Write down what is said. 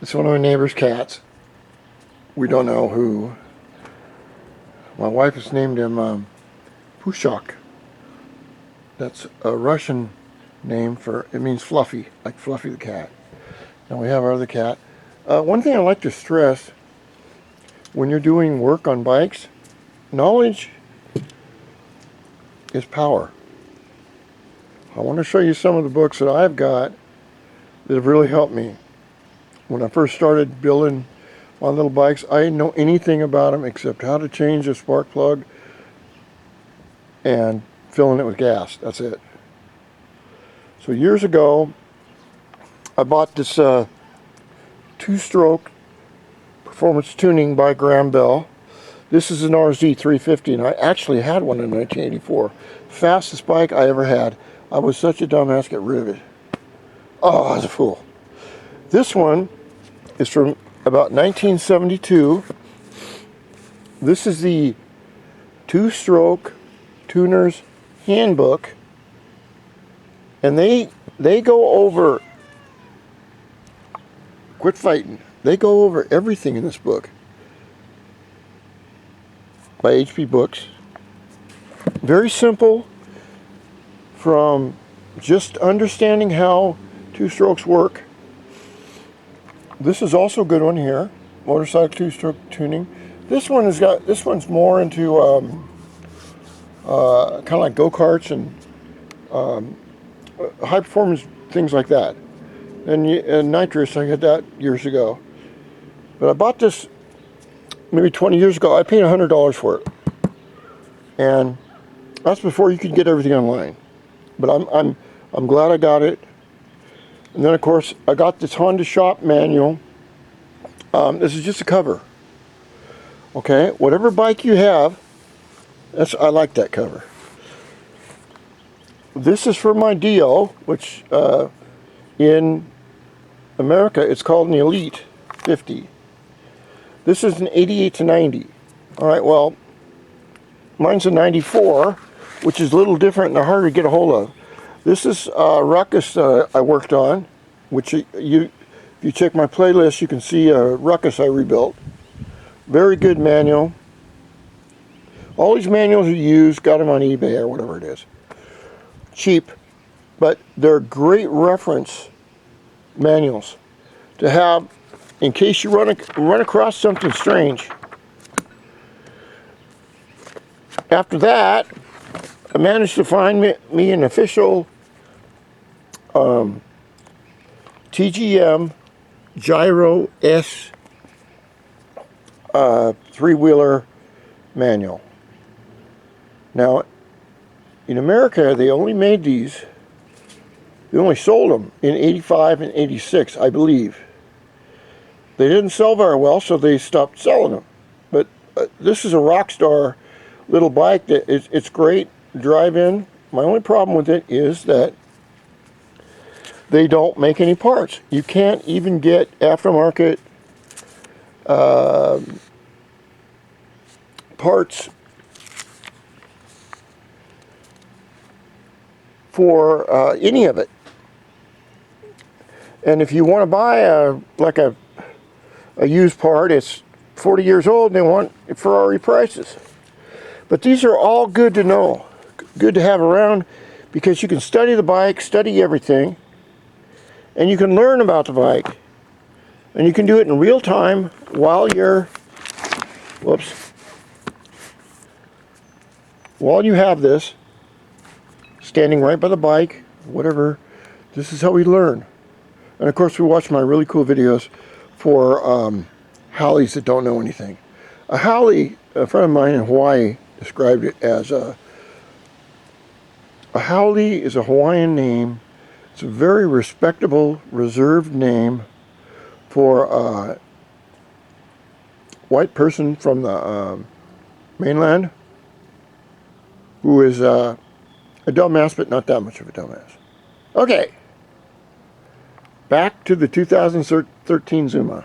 It's one of my neighbor's cats. We don't know who. My wife has named him Pushak. That's a Russian name for, it means fluffy, like Fluffy the cat. Now we have our other cat. One thing I like to stress when you're doing work on bikes, knowledge is power. I want to show you some of the books that I've got that have really helped me. When I first started building my little bikes, I didn't know anything about them except how to change a spark plug and filling it with gas. That's it. So years ago, I bought this two-stroke performance tuning by Graham Bell. This is an RZ 350, and I actually had one in 1984. Fastest bike I ever had. I was such a dumbass to get rid of it. Oh, I was a fool. This one is from about 1972. This is the two-stroke tuner's handbook, and they go over, quit fighting, they go over everything in this book by HP Books. Very simple, from just understanding how two strokes work. This is also a good one here, motorcycle two-stroke tuning. This one's more into kind of like go-karts and high performance things like that. And nitrous, I had that years ago. But I bought this maybe 20 years ago. I paid $100 for it, and that's before you could get everything online. But I'm glad I got it. And then of course I got this Honda Shop manual. This is just a cover. Okay, whatever bike you have, I like that cover. This is for my Dio, which in America it's called an Elite 50. This is an 88 to 90. All right, well, mine's a 94, which is a little different and harder to get a hold of. This is Ruckus I worked on, which if you check my playlist, you can see a Ruckus I rebuilt. Very good manual. All these manuals are used, got them on eBay or whatever it is. Cheap, but they're great reference manuals to have in case you run across something strange. After that, I managed to find me an official TGM Gyro S three-wheeler manual. Now, in America, they only made these, they only sold them in 85 and 86, I believe. They didn't sell very well, so they stopped selling them. But this is a rock star little bike that it's great drive-in. My only problem with it is that they don't make any parts. You can't even get aftermarket parts for any of it. And if you want to buy a used part, it's 40 years old and they want Ferrari prices. But these are all good to know, good to have around, because you can study the bike, study everything, and you can learn about the bike. And you can do it in real time while while you have this, standing right by the bike, whatever. This is how we learn. And of course we watch my really cool videos for haoles that don't know anything. A haole, a friend of mine in Hawaii described it as a haole is a Hawaiian name. It's a very respectable, reserved name for a white person from the mainland who is a dumbass, but not that much of a dumbass. Okay, back to the 2013 Zuma.